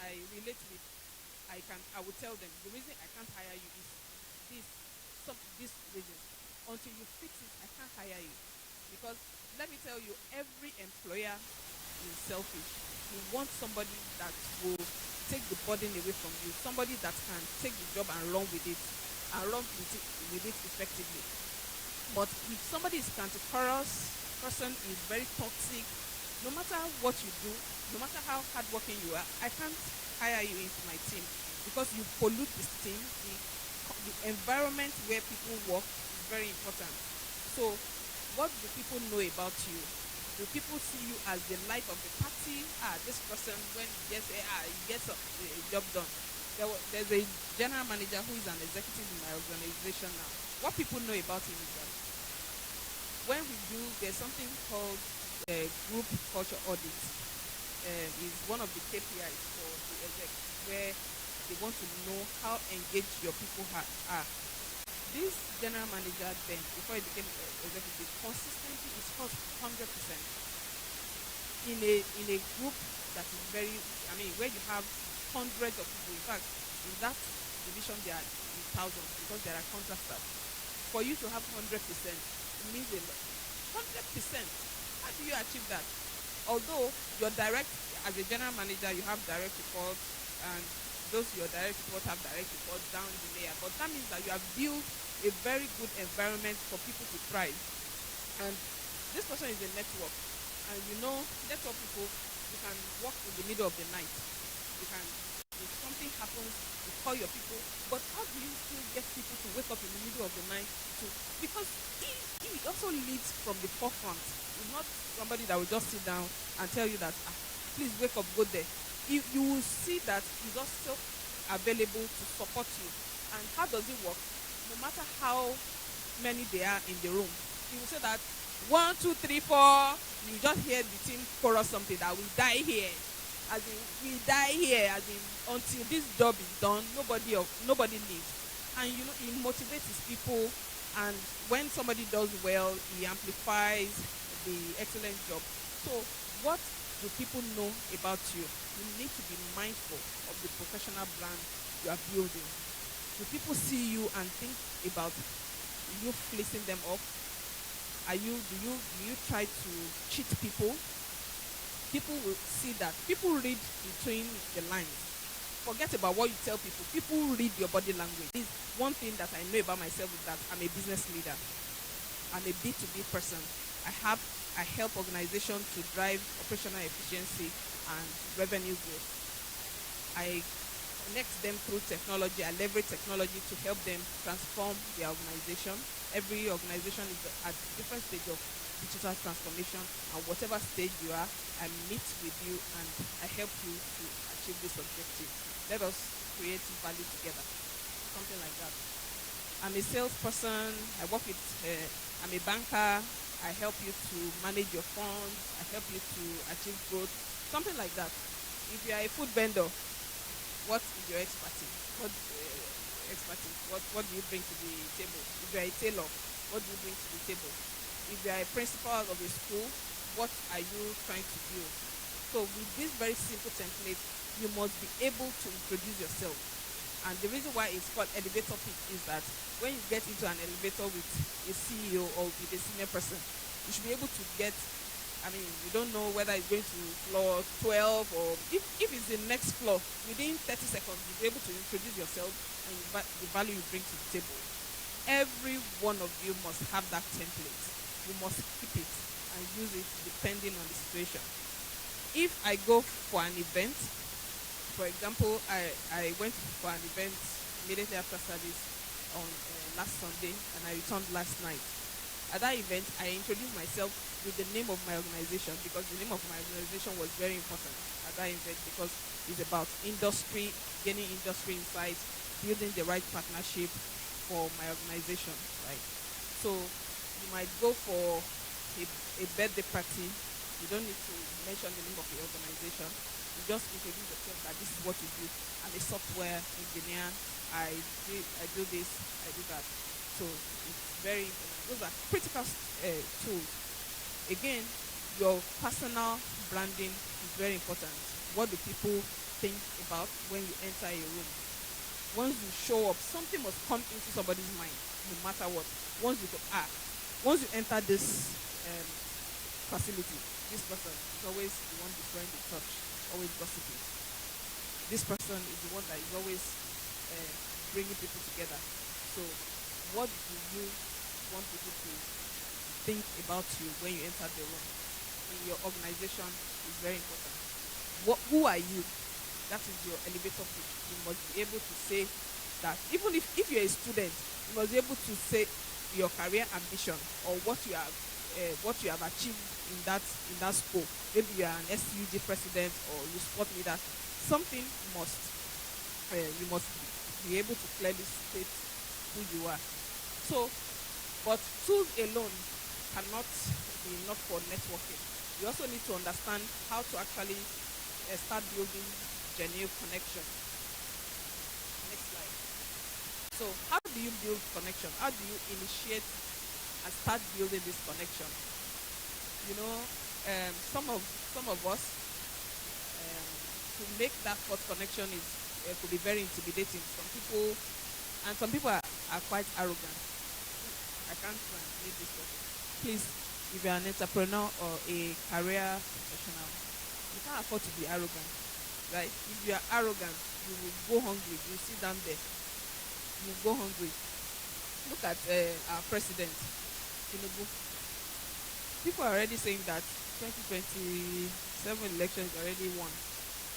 I relate with, I will tell them the reason I can't hire you is this, this reason. Until you fix it, I can't hire you. Because let me tell you, every employer is selfish. You want somebody that will take the burden away from you, somebody that can take the job and run with it, and run with it effectively. But if somebody is cantankerous, person is very toxic, no matter what you do, no matter how hardworking you are, I can't hire you into my team because you pollute this team. The environment where people work is very important. So, what do people know about you? Do people see you as the light of the party? This person, when he gets a job done. There's a general manager who is an executive in my organization now. What people know about him is that when we do, there's something called group culture audit. Is one of the KPIs for the exec, where they want to know how engaged your people are. This general manager then, before he became executive, consistently is called 100%. In a group that is very, where you have hundreds of people. In fact, in that division there are thousands because there are contract staff. For you to have 100%, it means a lot. 100%. How do you achieve that? Although your direct, as a general manager, you have direct reports, and those your direct reports have direct reports down the layer. But that means that you have built a very good environment for people to thrive. And this person is a network. And network people, you can work in the middle of the night. You can, if something happens, you call your people. But how do you still get people to wake up in the middle of the night? Because he also leads from the forefront. He's not somebody that will just sit down and tell you that, please wake up, go there. You will see that he's also available to support you. And how does it work? No matter how many there are in the room, he will say that 1, 2, 3, 4. You just hear the team chorus something that we die here. As in, we die here. As in, until this job is done, nobody leaves. And he motivates his people. And when somebody does well, he amplifies the excellent job. So, what do people know about you? You need to be mindful of the professional brand you are building. Do people see you and think about you fleecing them off? Do you try to cheat people? People will see that. People read between the lines. Forget about what you tell people. People read your body language. This one thing that I know about myself is that I'm a business leader. I'm a B2B person. I help organizations to drive operational efficiency and revenue growth. I connect them through technology. I leverage technology to help them transform their organization. Every organization is at a different stage of digital transformation, and whatever stage you are, I meet with you and I help you to achieve this objective. Let us create value together. Something like that. I'm a salesperson. I'm a banker. I help you to manage your funds. I help you to achieve growth. Something like that. If you are a food vendor, what is your expertise? What do you bring to the table? If you are a tailor, what do you bring to the table? If you are a principal of a school, what are you trying to do? So with this very simple template, you must be able to introduce yourself. And the reason why it's called elevator pitch is that when you get into an elevator with a CEO or with a senior person, you should be able to get, you don't know whether it's going to floor 12 or if it's the next floor, within 30 seconds, you'll be able to introduce yourself and the value you bring to the table. Every one of you must have that template. You must keep it and use it depending on the situation. If I go for an event, for example, I went for an event immediately after service on last Sunday, and I returned last night. At that event, I introduced myself with the name of my organization because the name of my organization was very important at that event because it's about industry, gaining industry insights, building the right partnership for my organization, right? So you might go for a birthday party. You don't need to mention the name of the organization. You just introduce yourself that this is what you do. I'm a software engineer. I do this, I do that. So it's very important. Those are critical tools. Again, your personal branding is very important. What do people think about when you enter a room. Once you show up, something must come into somebody's mind, no matter what. Once you enter this um, facility, this person is always the one destroying the church, always gossiping. This person is the one that is always uh, bringing people together. So, what do you want people to think about you when you enter the room? In your organization is very important. Who are you? That is your elevator pitch. You must be able to say that. Even if you're a student, you must be able to say your career ambition or what you have achieved in that school. Maybe you are an SUG president or you sport leader. Something you must be able to clearly state who you are. So, but tools alone cannot be enough for networking. You also need to understand how to actually start building genuine connection. Next slide. So, how do you build connection? How do you initiate and start building this connection? You know, some of us to make that first connection is could be very intimidating. Some people are quite arrogant. I can't translate this person. Please, if you're an entrepreneur or a career professional, you can't afford to be arrogant, right? If you are arrogant, you will go hungry. You sit down there, you will go hungry. Look at our president, Tinubu. People are already saying that 2027 election is already won,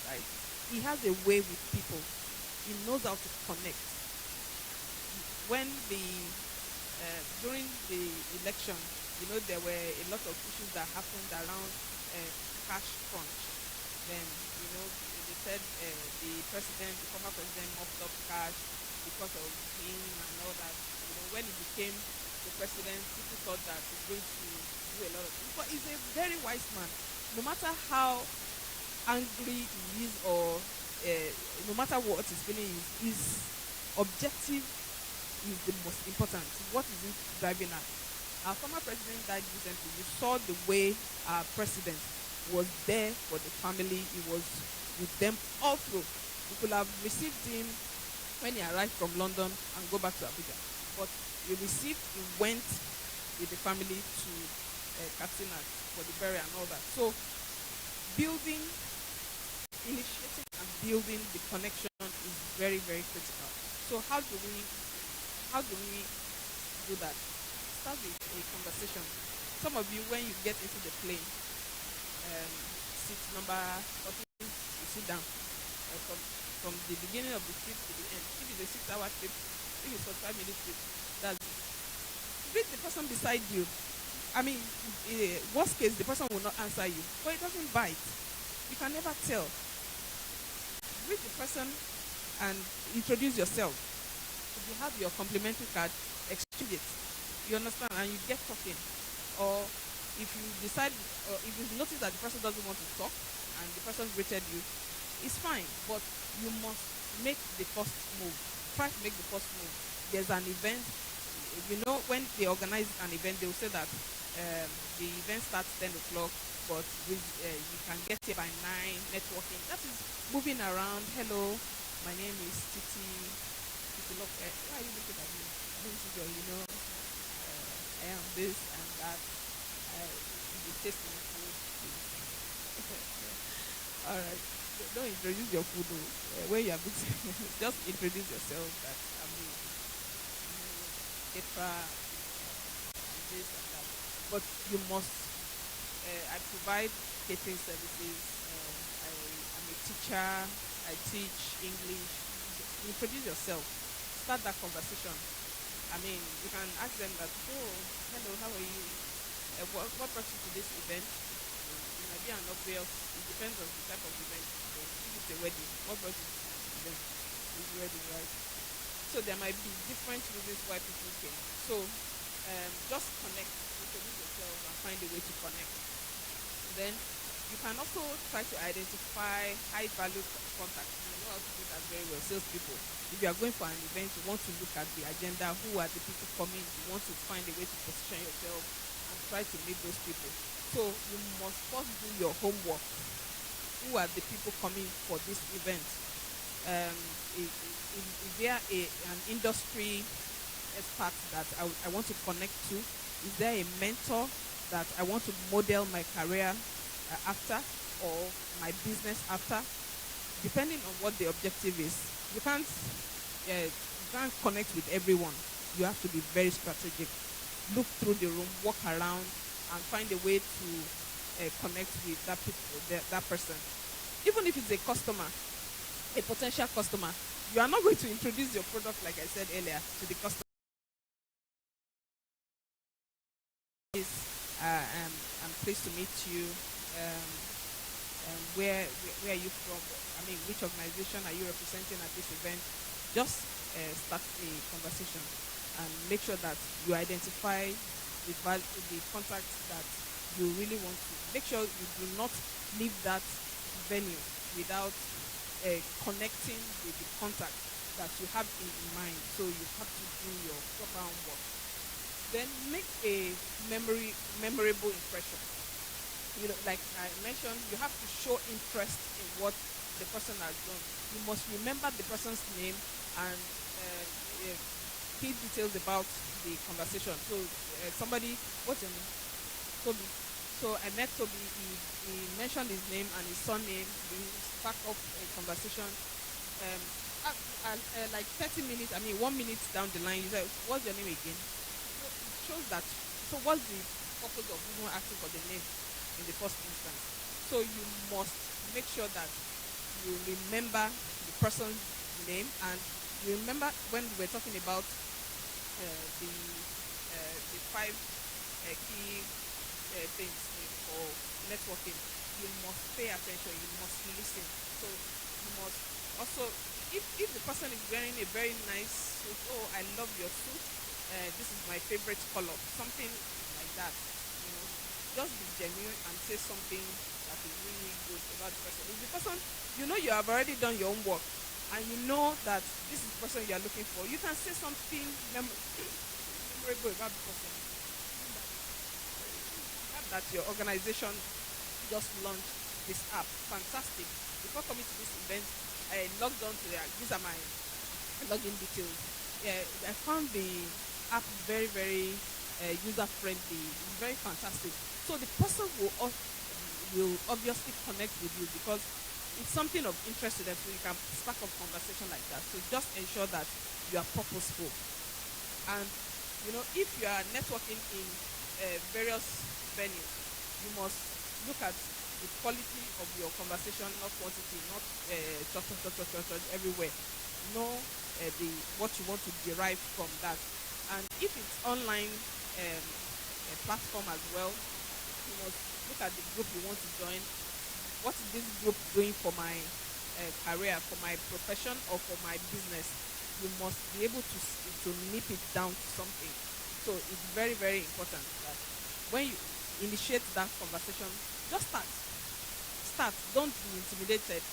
right? He has a way with people. He knows how to connect. When during the election, you know, there were a lot of issues that happened around cash crunch. Then, you know, they said the former president mopped up cash because of him and all that. You know, when he became the president, people thought that he's going to do a lot of things. But he's a very wise man. No matter how angry he is or no matter what he's feeling, his objective is the most important. What is it driving at? Our former president died recently. You saw the way our president was there for the family. He was with them all through. You could have received him when he arrived from London and go back to Abuja. But he went with the family to Katsina for the burial and all that. So initiating and building the connection is very, very critical. So how do we do that? Start with a conversation. Some of you, when you get into the plane, seat number 14, you sit down. From the beginning of the trip to the end. If it's a 6-hour trip, if it's a 5-minute trip, that's it. Greet the person beside you. I mean, worst case, the person will not answer you, but it doesn't bite. You can never tell. Greet the person and introduce yourself. If you have your complimentary card, exchange it. You understand? And you get talking. Or if you decide, or if you notice that the person doesn't want to talk and the person greeted you, it's fine. But you must make the first move. Try to make the first move. There's an event. You know, when they organize an event, they will say that the event starts 10 o'clock, but you can get here by 9, networking. That is moving around. Hello, my name is Titi. Why are you looking at me? You know, I am this and that. You taste my food. All right. Don't introduce your food when you are mixing. Just introduce yourself that I'm the Petra, this and that. But you must. I provide catering services. I'm a teacher. I teach English. Introduce yourself. Start that conversation. I mean, you can ask them that, oh, hello, how are you? What brought you to this event? It might be an obvious, it depends on the type of event. So if it's a wedding, what brought you to this event? It's wedding, right? So there might be different reasons why people came. So just connect, introduce yourself and find a way to connect. Then you can also try to identify high-value contacts. You know how to do that very well, salespeople. If you are going for an event, you want to look at the agenda, who are the people coming, you want to find a way to position yourself and try to meet those people. So you must first do your homework. who are the people coming for this event? Is there an industry expert that I want to connect to? Is there a mentor that I want to model my career after, or my business after? Depending on what the objective is, you can't connect with everyone. You have to be very strategic. Look through the room, walk around, and find a way to connect with that person. Even if it's a customer, a potential customer, you are not going to introduce your product, like I said earlier, to the customer. I'm pleased to meet you. Um, where are you from? I mean, which organization are you representing at this event? Just start a conversation and make sure that you identify the contacts that you really want to. Make sure you do not leave that venue without connecting with the contact that you have in mind. So you have to do your proper homework. Then make a memorable impression. Like I mentioned, you have to show interest in what the person has done. You must remember the person's name and key details about the conversation. So somebody, what's your name? Toby. So I met Toby. He mentioned his name and his surname. We sparked up a conversation. Like 30 minutes, 1 minute down the line, you said, "What's your name again?" So it shows that. So what's the purpose of even asking for the name in the first instance? So you must make sure that you remember the person's name, and you remember when we were talking about the five key things for networking. You must pay attention. You must listen. So you must also, if the person is wearing a very nice suit, "Oh, I love your suit. This is my favorite color." Something like that. Just be genuine and say something that is really good about the person. If the person, you have already done your own work, and you know that this is the person you are looking for, you can say something memorable about the person. That your organization just launched this app. Fantastic. Before coming to this event, I logged on to these are my login details. Yeah, I found the app very, very user friendly. It's very fantastic. So the person will obviously connect with you because it's something of interest to them. So you can spark up conversation like that. So just ensure that you are purposeful. And if you are networking in various venues, you must look at the quality of your conversation, not quantity, not church everywhere. Know what you want to derive from that. And if it's online platform as well, you must look at the group you want to join. What is this group doing for my career, for my profession, or for my business? You must be able to nip it down to something. So it's very, very important that when you initiate that conversation, just start. Don't be intimidated.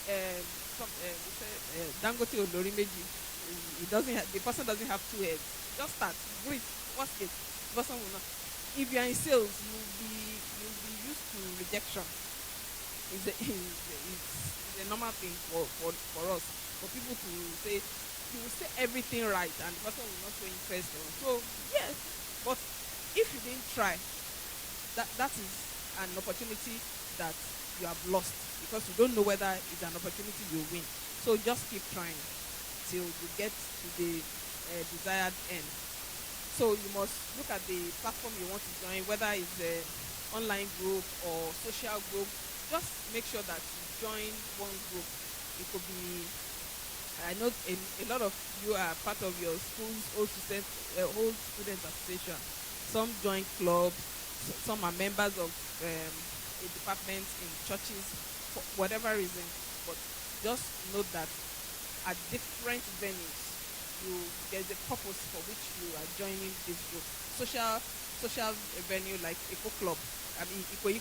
We say Dangote Olorimeji. The person doesn't have two heads. Just start. Breathe. What's it? The person will not. If you are in sales, you'll be used to rejection. It's a normal thing for us. For people to say, you will say everything right, and the person will not show interest. So yes, but if you didn't try, that is an opportunity that you have lost because you don't know whether it's an opportunity you win. So just keep trying till you get to the desired end. So you must look at the platform you want to join, whether it's an online group or social group. Just make sure that you join one group. It could be, I know a lot of you are part of your school's old student association. Some join clubs, some are members of a department in churches, for whatever reason. But just note that at different venues, there's a purpose for which you are joining this group. Social venue like Ikoyi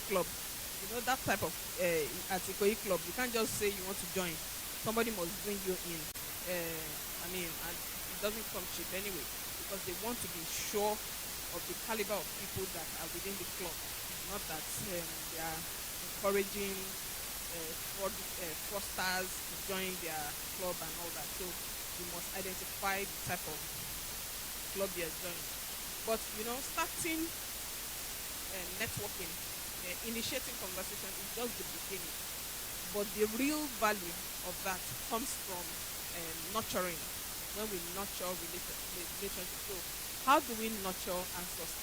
Club. That type of at Ikoyi Club, you can't just say you want to join. Somebody must bring you in. And it doesn't come cheap anyway, because they want to be sure of the caliber of people that are within the club. Not that they are encouraging fraudsters to join their club and all that. So you must identify the type of club you're joining. But starting networking, initiating conversation is just the beginning. But the real value of that comes from nurturing, when we nurture relationships. So how do we nurture and sustain